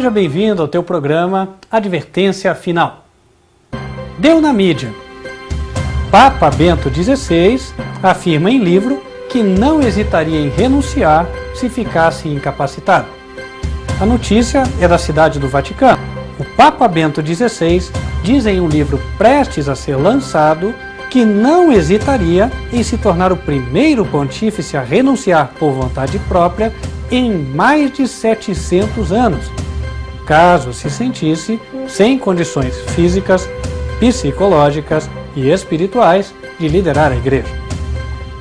Seja bem-vindo ao teu programa Advertência Final. Deu na mídia. Papa Bento XVI afirma em livro que não hesitaria em renunciar se ficasse incapacitado. A notícia é da cidade do Vaticano. O Papa Bento XVI diz em um livro prestes a ser lançado que não hesitaria em se tornar o primeiro pontífice a renunciar por vontade própria em mais de 700 anos, caso se sentisse sem condições físicas, psicológicas e espirituais de liderar a Igreja.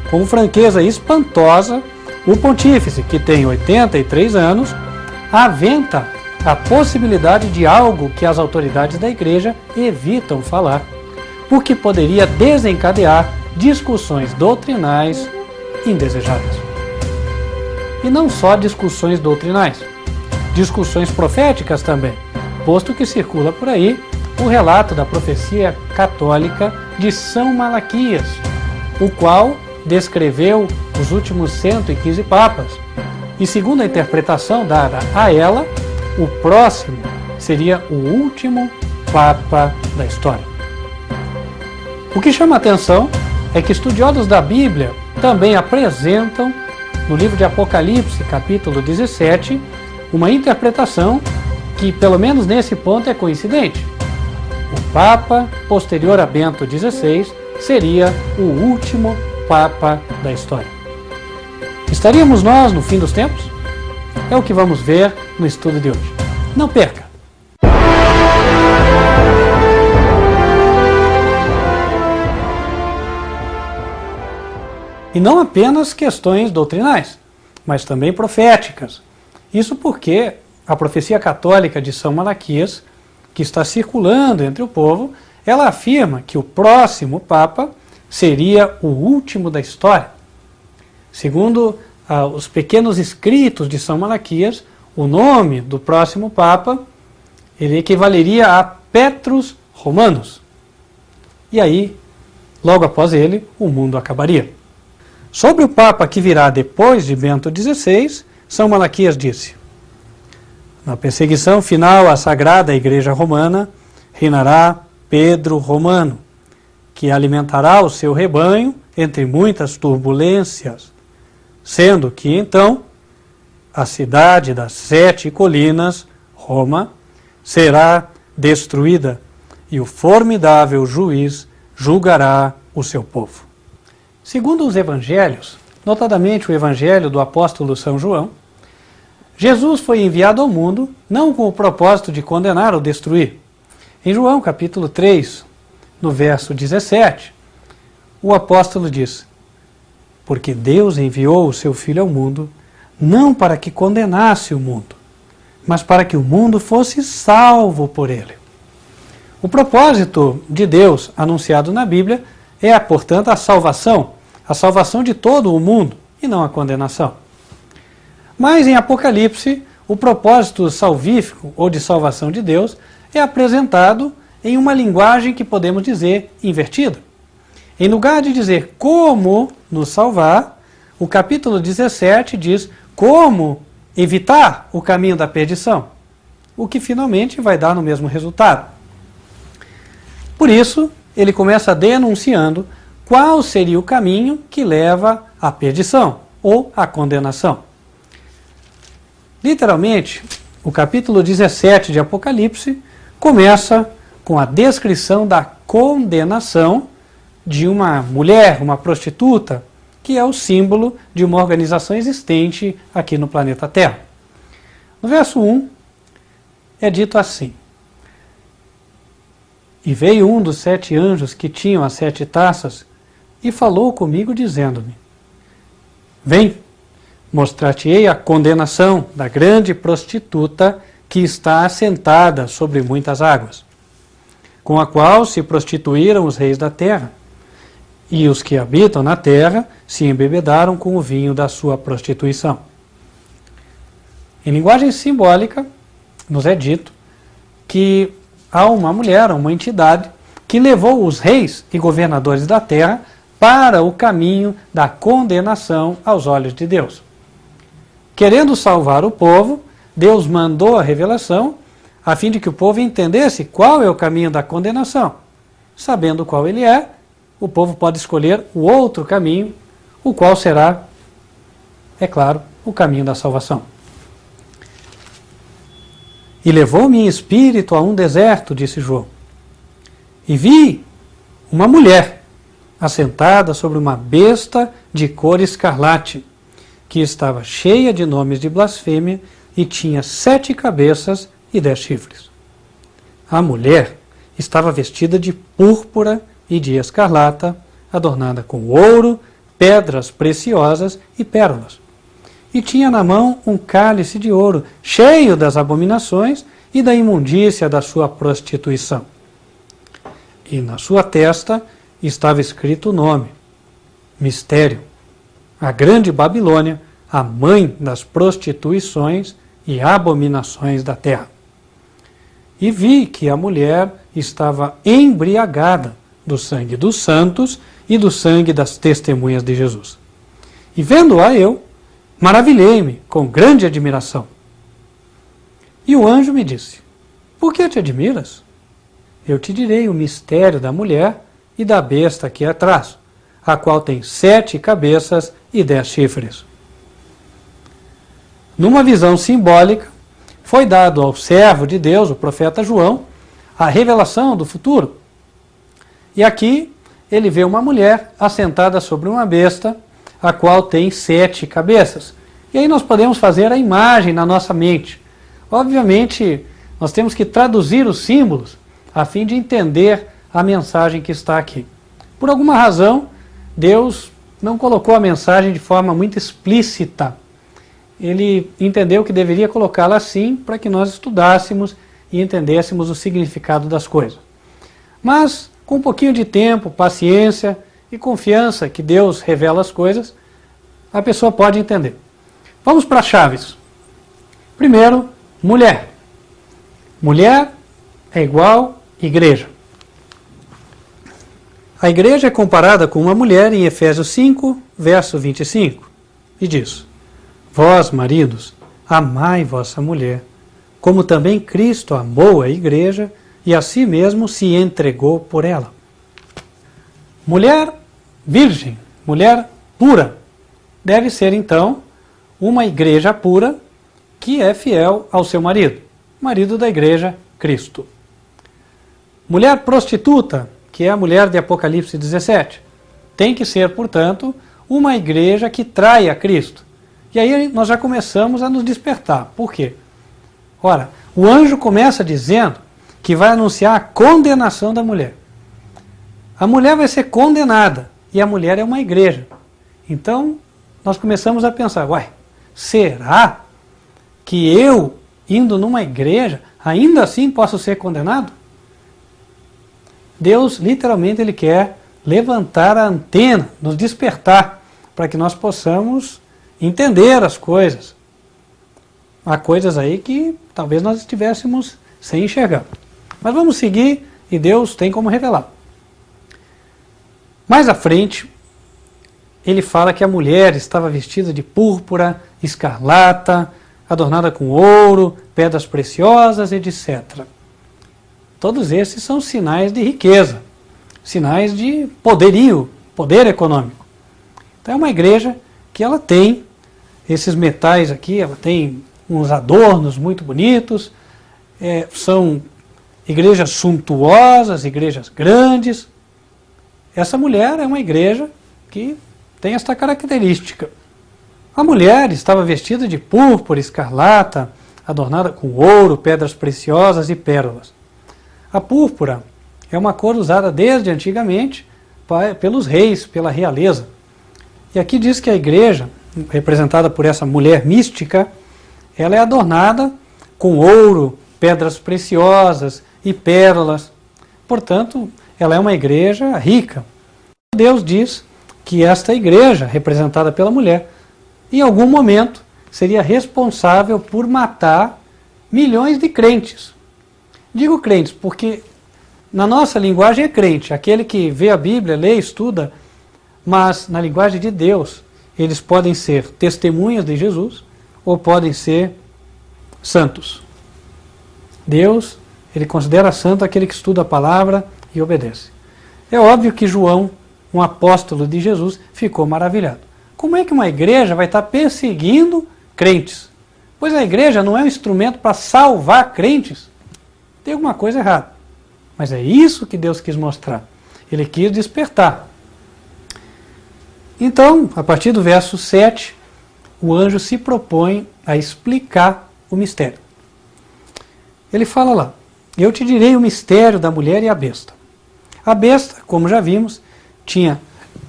Com franqueza espantosa, o pontífice, que tem 83 anos, aventa a possibilidade de algo que as autoridades da Igreja evitam falar, o que poderia desencadear discussões doutrinais indesejadas. E não só discussões doutrinais, discussões proféticas também, posto que circula por aí o relato da profecia católica de São Malaquias, o qual descreveu os últimos 115 papas, e segundo a interpretação dada a ela, o próximo seria o último papa da história. O que chama a atenção é que estudiosos da Bíblia também apresentam, no livro de Apocalipse, capítulo 17, uma interpretação que, pelo menos nesse ponto, é coincidente. O Papa posterior a Bento XVI seria o último Papa da história. Estaríamos nós no fim dos tempos? É o que vamos ver no estudo de hoje. Não perca! E não apenas questões doutrinais, mas também proféticas. Isso porque a profecia católica de São Malaquias, que está circulando entre o povo, ela afirma que o próximo Papa seria o último da história. Segundo os pequenos escritos de São Malaquias, o nome do próximo Papa ele equivaleria a Petrus Romanus. E aí, logo após ele, o mundo acabaria. Sobre o Papa que virá depois de Bento XVI, São Malaquias disse: na perseguição final à Sagrada Igreja Romana, reinará Pedro Romano, que alimentará o seu rebanho entre muitas turbulências, sendo que então a cidade das 7 colinas, Roma, será destruída e o formidável juiz julgará o seu povo. Segundo os evangelhos, notadamente o evangelho do apóstolo São João, Jesus foi enviado ao mundo não com o propósito de condenar ou destruir. Em João capítulo 3, no verso 17, o apóstolo diz: porque Deus enviou o seu Filho ao mundo, não para que condenasse o mundo, mas para que o mundo fosse salvo por ele. O propósito de Deus anunciado na Bíblia é, portanto, a salvação de todo o mundo, e não a condenação. Mas em Apocalipse, o propósito salvífico ou de salvação de Deus é apresentado em uma linguagem que podemos dizer invertida. Em lugar de dizer como nos salvar, o capítulo 17 diz como evitar o caminho da perdição, o que finalmente vai dar no mesmo resultado. Por isso, ele começa denunciando qual seria o caminho que leva à perdição ou à condenação. Literalmente, o capítulo 17 de Apocalipse começa com a descrição da condenação de uma mulher, uma prostituta, que é o símbolo de uma organização existente aqui no planeta Terra. No verso 1 é dito assim: e veio um dos 7 anjos que tinham as 7 taças e falou comigo dizendo-me: vem, mostrar-te-ei a condenação da grande prostituta que está assentada sobre muitas águas, com a qual se prostituíram os reis da terra, e os que habitam na terra se embebedaram com o vinho da sua prostituição. Em linguagem simbólica, nos é dito que há uma mulher, uma entidade, que levou os reis e governadores da terra para o caminho da condenação aos olhos de Deus. Querendo salvar o povo, Deus mandou a revelação a fim de que o povo entendesse qual é o caminho da condenação. Sabendo qual ele é, o povo pode escolher o outro caminho, o qual será, é claro, o caminho da salvação. E levou-me em espírito a um deserto, disse João, e vi uma mulher assentada sobre uma besta de cor escarlate, que estava cheia de nomes de blasfêmia e tinha 7 cabeças e 10 chifres. A mulher estava vestida de púrpura e de escarlata, adornada com ouro, pedras preciosas e pérolas. E tinha na mão um cálice de ouro, cheio das abominações e da imundícia da sua prostituição. E na sua testa estava escrito o nome, Mistério, a grande Babilônia, a mãe das prostituições e abominações da terra. E vi que a mulher estava embriagada do sangue dos santos e do sangue das testemunhas de Jesus. E vendo-a eu, maravilhei-me com grande admiração. E o anjo me disse, por que te admiras? Eu te direi o mistério da mulher e da besta que a traz, a qual tem 7 cabeças e 10 chifres. Numa visão simbólica, foi dado ao servo de Deus, o profeta João, a revelação do futuro. E aqui ele vê uma mulher assentada sobre uma besta, a qual tem 7 cabeças. E aí nós podemos fazer a imagem na nossa mente. Obviamente, nós temos que traduzir os símbolos a fim de entender a mensagem que está aqui. Por alguma razão, Deus não colocou a mensagem de forma muito explícita. Ele entendeu que deveria colocá-la assim para que nós estudássemos e entendêssemos o significado das coisas. Mas, com um pouquinho de tempo, paciência e confiança que Deus revela as coisas, a pessoa pode entender. Vamos para as chaves. Primeiro, mulher. Mulher é igual igreja. A igreja é comparada com uma mulher em Efésios 5, verso 25, e diz: Vós, maridos, amai vossa mulher, como também Cristo amou a igreja e a si mesmo se entregou por ela. Mulher virgem, mulher pura, deve ser então uma igreja pura que é fiel ao seu marido, marido da igreja, Cristo. Mulher prostituta, que é a mulher de Apocalipse 17, tem que ser, portanto, uma igreja que trai a Cristo. E aí nós já começamos a nos despertar. Por quê? Ora, o anjo começa dizendo que vai anunciar a condenação da mulher. A mulher vai ser condenada, e a mulher é uma igreja. Então, nós começamos a pensar, será que eu, indo numa igreja, ainda assim posso ser condenado? Deus, literalmente, Ele quer levantar a antena, nos despertar, para que nós possamos entender as coisas. Há coisas aí que talvez nós estivéssemos sem enxergar. Mas vamos seguir e Deus tem como revelar. Mais à frente, ele fala que a mulher estava vestida de púrpura, escarlata, adornada com ouro, pedras preciosas, etc. Todos esses são sinais de riqueza, sinais de poderio, poder econômico. Então é uma igreja que ela tem esses metais aqui, ela tem uns adornos muito bonitos, são igrejas suntuosas, igrejas grandes. Essa mulher é uma igreja que tem esta característica. A mulher estava vestida de púrpura, escarlata, adornada com ouro, pedras preciosas e pérolas. A púrpura é uma cor usada desde antigamente pelos reis, pela realeza. E aqui diz que a igreja, representada por essa mulher mística, ela é adornada com ouro, pedras preciosas e pérolas. Portanto, ela é uma igreja rica. Deus diz que esta igreja, representada pela mulher, em algum momento seria responsável por matar milhões de crentes. Digo crentes porque na nossa linguagem é crente, aquele que vê a Bíblia, lê, estuda, mas na linguagem de Deus, eles podem ser testemunhas de Jesus ou podem ser santos. Deus, ele considera santo aquele que estuda a palavra e obedece. É óbvio que João, um apóstolo de Jesus, ficou maravilhado. Como é que uma igreja vai estar perseguindo crentes? Pois a igreja não é um instrumento para salvar crentes. Tem alguma coisa errada. Mas é isso que Deus quis mostrar. Ele quis despertar. Então, a partir do verso 7, o anjo se propõe a explicar o mistério. Ele fala lá: eu te direi o mistério da mulher e a besta. A besta, como já vimos, tinha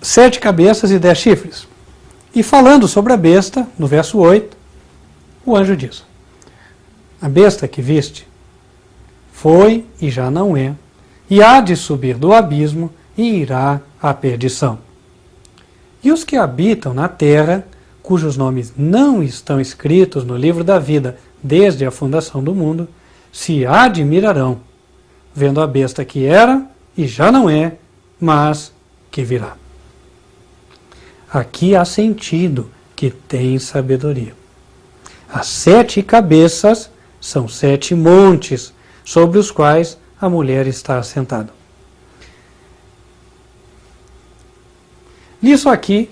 7 cabeças e 10 chifres. E falando sobre a besta, no verso 8, o anjo diz: a besta que viste foi e já não é, e há de subir do abismo e irá à perdição. E os que habitam na terra, cujos nomes não estão escritos no livro da vida desde a fundação do mundo, se admirarão, vendo a besta que era e já não é, mas que virá. Aqui há sentido que tem sabedoria. As 7 cabeças são 7 montes sobre os quais a mulher está assentada. Nisso aqui,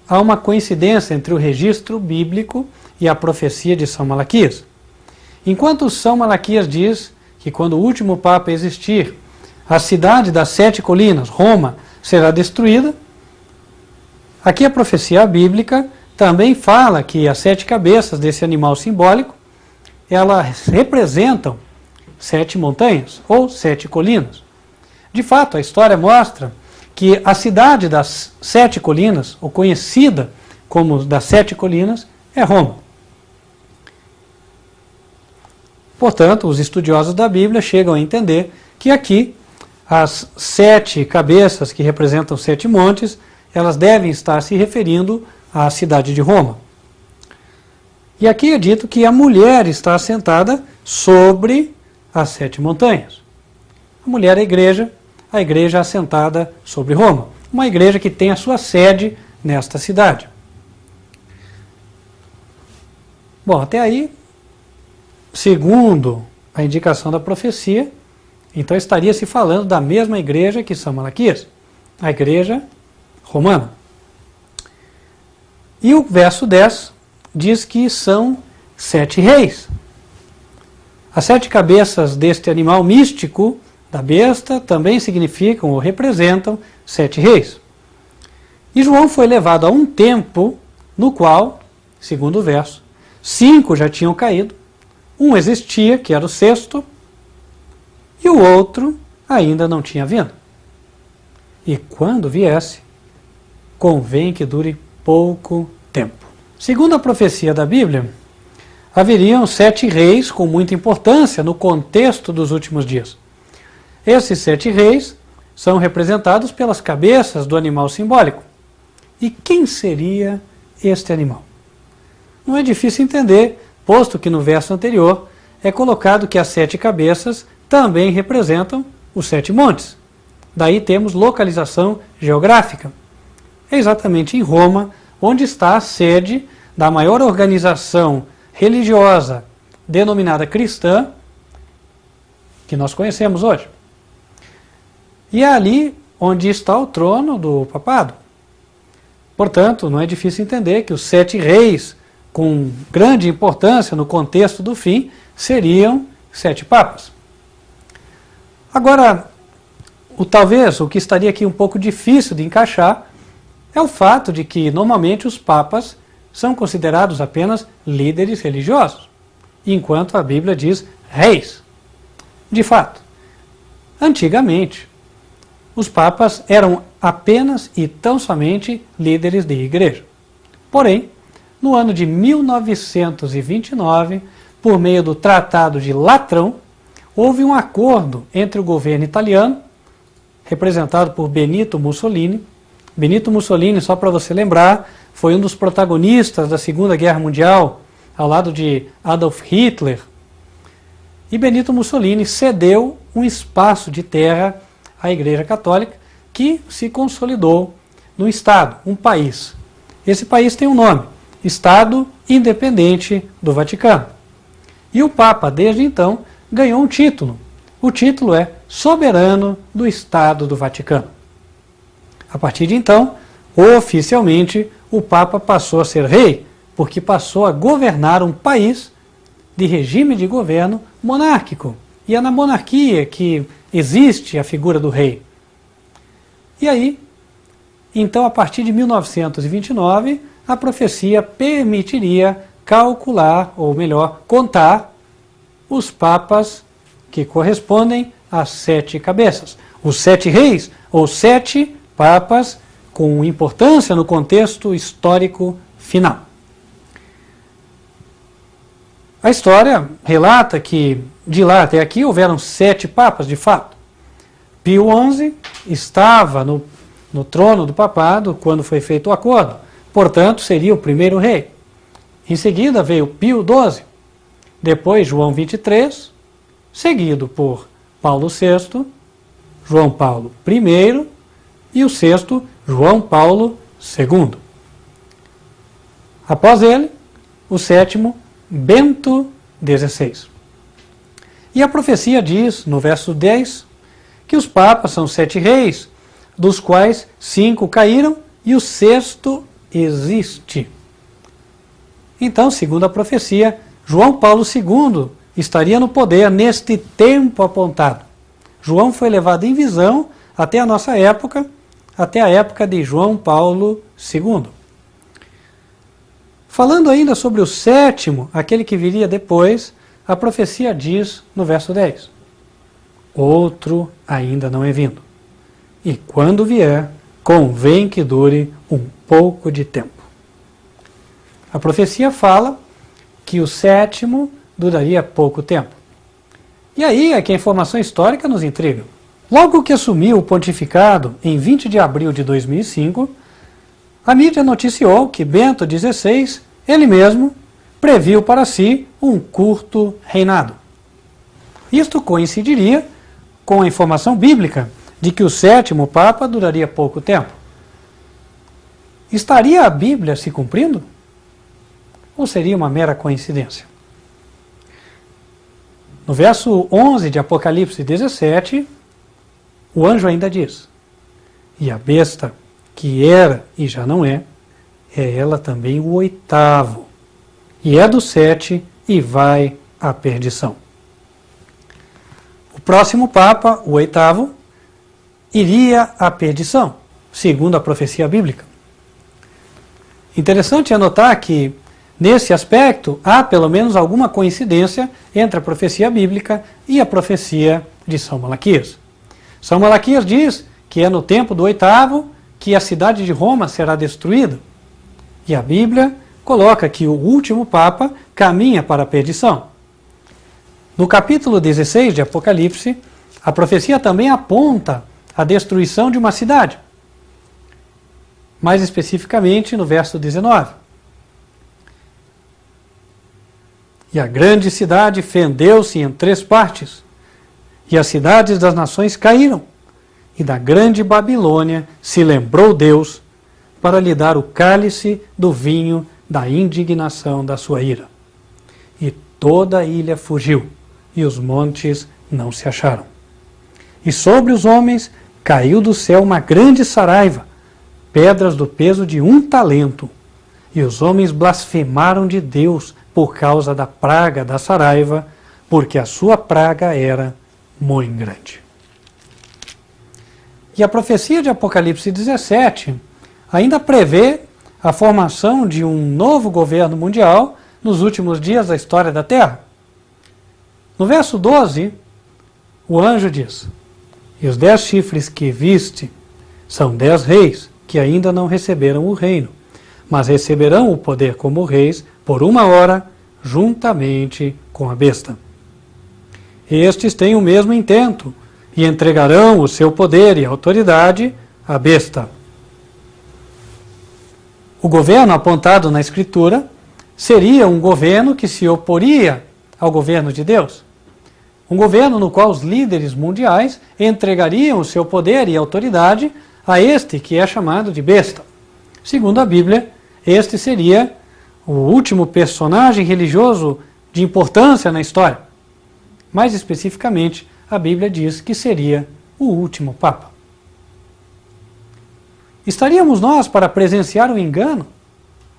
há uma coincidência entre o registro bíblico e a profecia de São Malaquias. Enquanto São Malaquias diz que quando o último Papa existir, a cidade das 7 colinas, Roma, será destruída, aqui a profecia bíblica também fala que as 7 cabeças desse animal simbólico, elas representam 7 montanhas ou 7 colinas. De fato, a história mostra que a cidade das 7 colinas, ou conhecida como das 7 colinas, é Roma. Portanto, os estudiosos da Bíblia chegam a entender que aqui as 7 cabeças que representam 7 montes, elas devem estar se referindo à cidade de Roma. E aqui é dito que a mulher está assentada sobre as 7 montanhas. A mulher é a igreja assentada sobre Roma. Uma igreja que tem a sua sede nesta cidade. Bom, até aí, segundo a indicação da profecia, então estaria se falando da mesma igreja que São Malaquias, a igreja romana. E o verso 10 diz que são 7 reis. As 7 cabeças deste animal místico, da besta, também significam ou representam 7 reis. E João foi levado a um tempo no qual, segundo o verso, 5 já tinham caído, um existia, que era o 6º, e o outro ainda não tinha vindo. E quando viesse, convém que dure pouco tempo. Segundo a profecia da Bíblia, haveriam 7 reis com muita importância no contexto dos últimos dias. Esses 7 reis são representados pelas cabeças do animal simbólico. E quem seria este animal? Não é difícil entender, posto que no verso anterior é colocado que as 7 cabeças também representam os 7 montes. Daí temos localização geográfica. É exatamente em Roma, onde está a sede da maior organização religiosa denominada cristã, que nós conhecemos hoje. E é ali onde está o trono do papado. Portanto, não é difícil entender que os 7 reis, com grande importância no contexto do fim, seriam 7 papas. Agora, talvez o que estaria aqui um pouco difícil de encaixar é o fato de que, normalmente, os papas são considerados apenas líderes religiosos, enquanto a Bíblia diz reis. De fato, antigamente, os papas eram apenas e tão somente líderes de igreja. Porém, no ano de 1929, por meio do Tratado de Latrão, houve um acordo entre o governo italiano, representado por Benito Mussolini. Benito Mussolini, só para você lembrar, foi um dos protagonistas da Segunda Guerra Mundial, ao lado de Adolf Hitler. E Benito Mussolini cedeu um espaço de terra à Igreja Católica, que se consolidou no Estado, um país. Esse país tem um nome, Estado Independente do Vaticano. E o Papa, desde então, ganhou um título. O título é Soberano do Estado do Vaticano. A partir de então, oficialmente, o Papa passou a ser rei, porque passou a governar um país de regime de governo monárquico. E é na monarquia que existe a figura do rei. E aí, então, a partir de 1929, a profecia permitiria calcular, ou melhor, contar os papas que correspondem às 7 cabeças. Os 7 reis, ou 7 papas com importância no contexto histórico final. A história relata que de lá até aqui houveram 7 papas, de fato. Pio XI estava no trono do papado quando foi feito o acordo, portanto seria o primeiro rei. Em seguida veio Pio XII, depois João XXIII, seguido por Paulo VI, João Paulo I e o sexto, João Paulo II. Após ele, o sétimo, Bento XVI. E a profecia diz, no verso 10, que os papas são 7 reis, dos quais 5 caíram e o sexto existe. Então, segundo a profecia, João Paulo II estaria no poder neste tempo apontado. João foi levado em visão até a nossa época, até a época de João Paulo II. Falando ainda sobre o sétimo, aquele que viria depois, a profecia diz no verso 10: outro ainda não é vindo, e quando vier, convém que dure um pouco de tempo. A profecia fala que o sétimo duraria pouco tempo. E aí é que a informação histórica nos intriga. Logo que assumiu o pontificado, em 20 de abril de 2005, a mídia noticiou que Bento XVI, ele mesmo, previu para si um curto reinado. Isto coincidiria com a informação bíblica de que o sétimo Papa duraria pouco tempo. Estaria a Bíblia se cumprindo? Ou seria uma mera coincidência? No verso 11 de Apocalipse 17, o anjo ainda diz: e a besta, que era e já não é ela também o 8º, e é do 7 e vai à perdição. O próximo Papa, o 8º, iria à perdição, segundo a profecia bíblica. Interessante é notar que, nesse aspecto, há pelo menos alguma coincidência entre a profecia bíblica e a profecia de São Malaquias. São Malaquias diz que é no tempo do 8º que a cidade de Roma será destruída. E a Bíblia coloca que o último Papa caminha para a perdição. No capítulo 16 de Apocalipse, a profecia também aponta a destruição de uma cidade. Mais especificamente no verso 19. E a grande cidade fendeu-se em 3 partes, e as cidades das nações caíram, e da grande Babilônia se lembrou Deus para lhe dar o cálice do vinho da indignação da sua ira. E toda a ilha fugiu, e os montes não se acharam. E sobre os homens caiu do céu uma grande saraiva, pedras do peso de 1 talento, e os homens blasfemaram de Deus por causa da praga da saraiva, porque a sua praga era muito grande. E a profecia de Apocalipse 17 ainda prevê a formação de um novo governo mundial nos últimos dias da história da Terra. No verso 12, o anjo diz: e os 10 chifres que viste são 10 reis que ainda não receberam o reino, mas receberão o poder como reis por 1 hora, juntamente com a besta. Estes têm o mesmo intento, e entregarão o seu poder e autoridade à besta. O governo apontado na Escritura seria um governo que se oporia ao governo de Deus. Um governo no qual os líderes mundiais entregariam o seu poder e autoridade a este que é chamado de besta. Segundo a Bíblia, este seria o último personagem religioso de importância na história. Mais especificamente, a Bíblia diz que seria o último Papa. Estaríamos nós para presenciar um engano,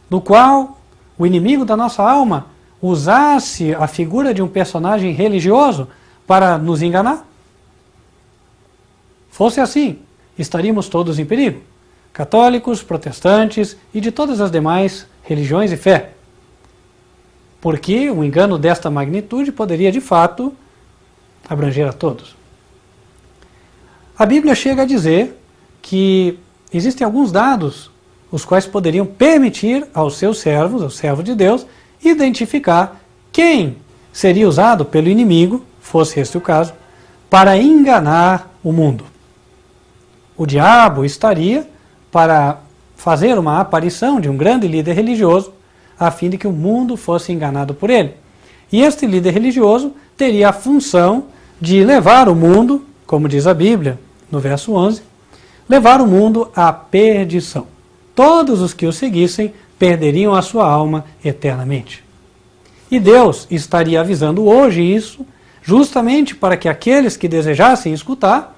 no qual o inimigo da nossa alma usasse a figura de um personagem religioso para nos enganar? Fosse assim, estaríamos todos em perigo, católicos, protestantes e de todas as demais religiões e fé. Porque um engano desta magnitude poderia, de fato, abranger a todos. A Bíblia chega a dizer que existem alguns dados os quais poderiam permitir aos seus servos, aos servos de Deus, identificar quem seria usado pelo inimigo, fosse este o caso, para enganar o mundo. O diabo estaria para fazer uma aparição de um grande líder religioso, a fim de que o mundo fosse enganado por ele. E este líder religioso teria a função de levar o mundo, como diz a Bíblia, no verso 11, levar o mundo à perdição. Todos os que o seguissem perderiam a sua alma eternamente. E Deus estaria avisando hoje isso, justamente para que aqueles que desejassem escutar,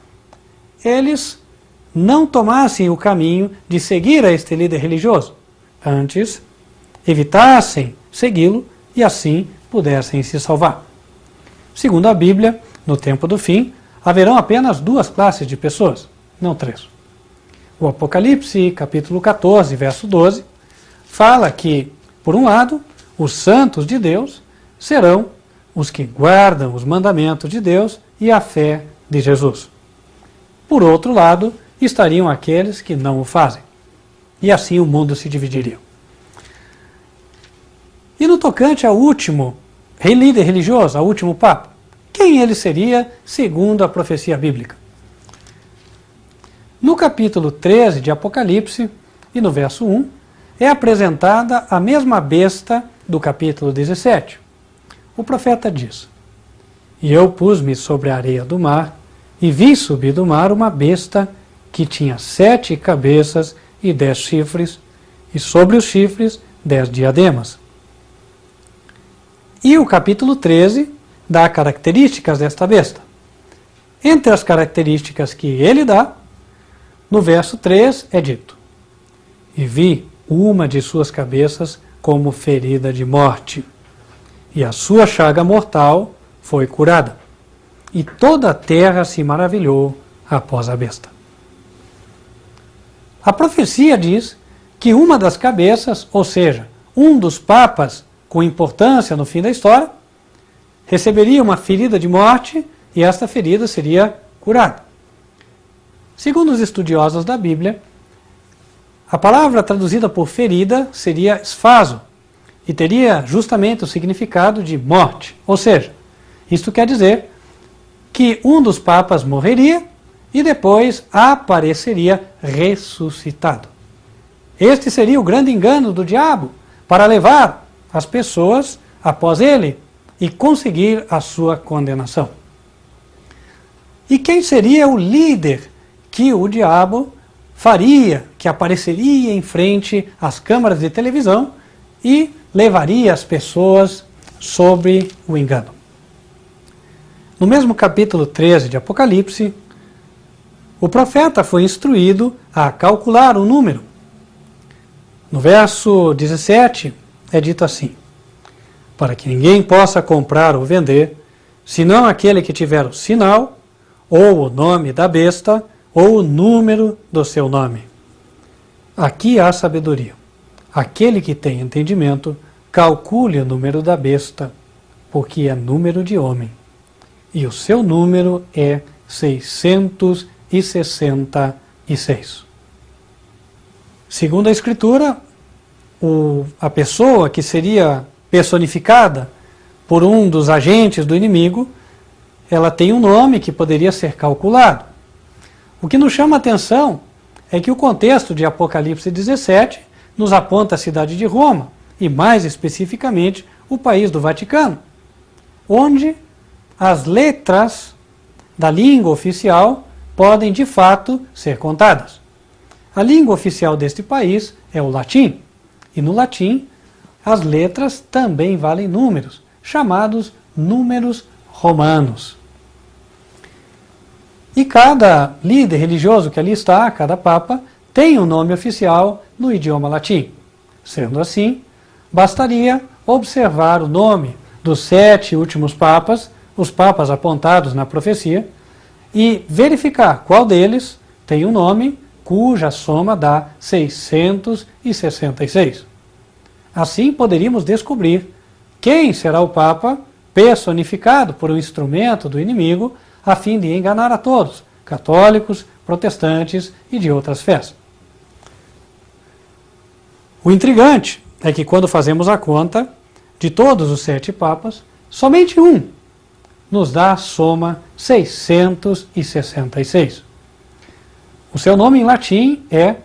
eles não tomassem o caminho de seguir a este líder religioso. Antes, evitassem segui-lo e assim pudessem se salvar. Segundo a Bíblia, no tempo do fim, haverão apenas duas classes de pessoas, não três. O Apocalipse, capítulo 14, verso 12, fala que, por um lado, os santos de Deus serão os que guardam os mandamentos de Deus e a fé de Jesus. Por outro lado, estariam aqueles que não o fazem. E assim o mundo se dividiria. E no tocante ao último líder religioso, ao último Papa, quem ele seria segundo a profecia bíblica? No capítulo 13 de Apocalipse, e no verso 1, é apresentada a mesma besta do capítulo 17. O profeta diz: E eu pus-me sobre a areia do mar, e vi subir do mar uma besta que tinha 7 cabeças e 10 chifres, e sobre os chifres 10 diademas. E o capítulo 13 dá características desta besta. Entre as características que ele dá, no verso 3 é dito: E vi uma de suas cabeças como ferida de morte, e a sua chaga mortal foi curada, e toda a terra se maravilhou após a besta. A profecia diz que uma das cabeças, ou seja, um dos papas com importância no fim da história, receberia uma ferida de morte e esta ferida seria curada. Segundo os estudiosos da Bíblia, a palavra traduzida por ferida seria esfazo e teria justamente o significado de morte. Ou seja, isto quer dizer que um dos papas morreria e depois apareceria ressuscitado. Este seria o grande engano do diabo para levar as pessoas após ele e conseguir a sua condenação. E quem seria o líder que o diabo faria, que apareceria em frente às câmaras de televisão e levaria as pessoas sobre o engano? No mesmo capítulo 13 de Apocalipse, o profeta foi instruído a calcular um número. No verso 17 é dito assim: para que ninguém possa comprar ou vender, senão aquele que tiver o sinal, ou o nome da besta, ou o número do seu nome. Aqui há sabedoria. Aquele que tem entendimento, calcule o número da besta, porque é número de homem, e o seu número é 666. Segundo a Escritura, a pessoa que seria personificada por um dos agentes do inimigo, ela tem um nome que poderia ser calculado. O que nos chama a atenção é que o contexto de Apocalipse 17 nos aponta a cidade de Roma, e mais especificamente o país do Vaticano, onde as letras da língua oficial podem de fato ser contadas. A língua oficial deste país é o latim, e no latim as letras também valem números, chamados números romanos. E cada líder religioso que ali está, cada papa, tem um nome oficial no idioma latim. Sendo assim, bastaria observar o nome dos 7 últimos papas, os papas apontados na profecia, e verificar qual deles tem um nome cuja soma dá 666. Assim poderíamos descobrir quem será o papa personificado por um instrumento do inimigo a fim de enganar a todos, católicos, protestantes e de outras fés. O intrigante é que quando fazemos a conta de todos os 7 papas, somente um nos dá a soma 666. O seu nome em latim é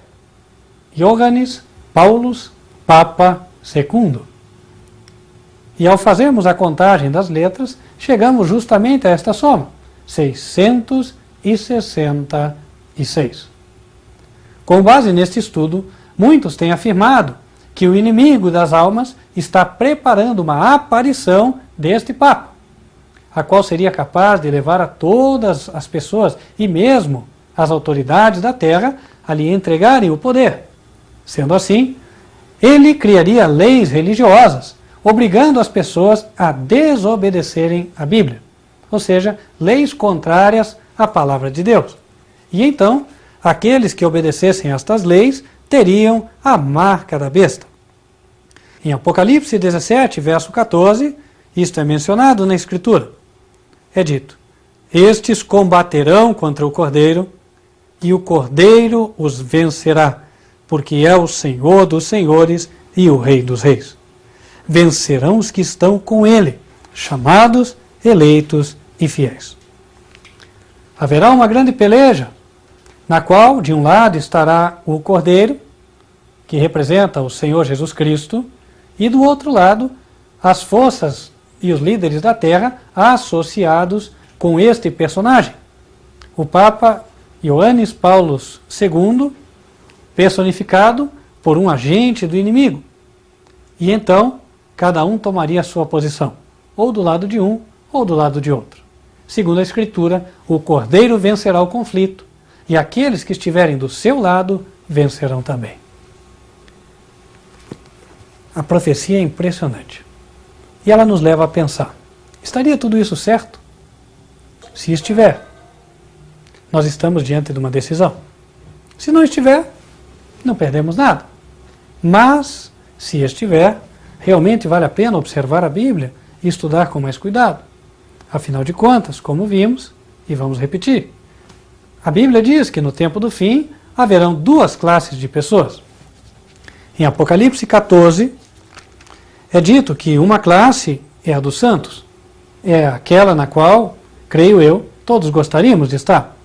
Johannes Paulus Papa II. E ao fazermos a contagem das letras, chegamos justamente a esta soma, 666. Com base neste estudo, muitos têm afirmado que o inimigo das almas está preparando uma aparição deste Papa, a qual seria capaz de levar a todas as pessoas e mesmo as autoridades da terra a lhe entregarem o poder. Sendo assim, ele criaria leis religiosas, obrigando as pessoas a desobedecerem a Bíblia, ou seja, leis contrárias à palavra de Deus. E então, aqueles que obedecessem a estas leis teriam a marca da besta. Em Apocalipse 17, verso 14, isto é mencionado na Escritura. É dito: estes combaterão contra o Cordeiro, e o Cordeiro os vencerá, porque é o Senhor dos senhores e o Rei dos reis. Vencerão os que estão com ele, chamados, eleitos e fiéis. Haverá uma grande peleja, na qual, de um lado, estará o Cordeiro, que representa o Senhor Jesus Cristo, e do outro lado, as forças e os líderes da terra associados com este personagem, o Papa Johannes Paulus II, personificado por um agente do inimigo. E então, cada um tomaria a sua posição, ou do lado de um, ou do lado de outro. Segundo a Escritura, o Cordeiro vencerá o conflito, e aqueles que estiverem do seu lado vencerão também. A profecia é impressionante. E ela nos leva a pensar, estaria tudo isso certo? Se estiver, nós estamos diante de uma decisão. Se não estiver, não perdemos nada. Mas, se estiver, realmente vale a pena observar a Bíblia e estudar com mais cuidado. Afinal de contas, como vimos, e vamos repetir, a Bíblia diz que no tempo do fim haverão 2 classes de pessoas. Em Apocalipse 14, é dito que uma classe é a dos santos, é aquela na qual, creio eu, todos gostaríamos de estar.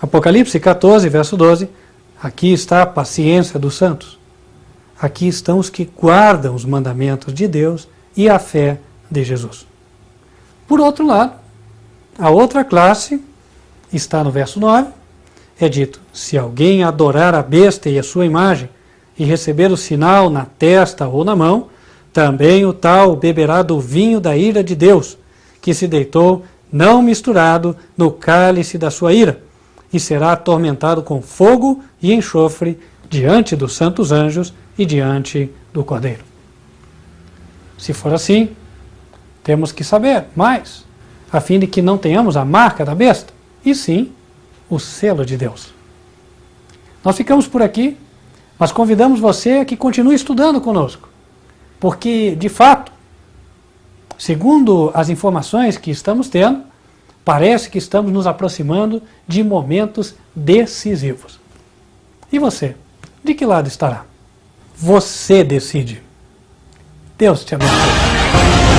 Apocalipse 14, verso 12, aqui está a paciência dos santos. Aqui estão os que guardam os mandamentos de Deus e a fé de Jesus. Por outro lado, a outra classe está no verso 9, é dito, se alguém adorar a besta e a sua imagem e receber o sinal na testa ou na mão, também o tal beberá do vinho da ira de Deus, que se deitou não misturado no cálice da sua ira, e será atormentado com fogo e enxofre diante dos santos anjos e diante do Cordeiro. Se for assim, temos que saber mais, a fim de que não tenhamos a marca da besta, e sim o selo de Deus. Nós ficamos por aqui, mas convidamos você a que continue estudando conosco, porque, de fato, segundo as informações que estamos tendo, parece que estamos nos aproximando de momentos decisivos. E você? De que lado estará? Você decide. Deus te abençoe.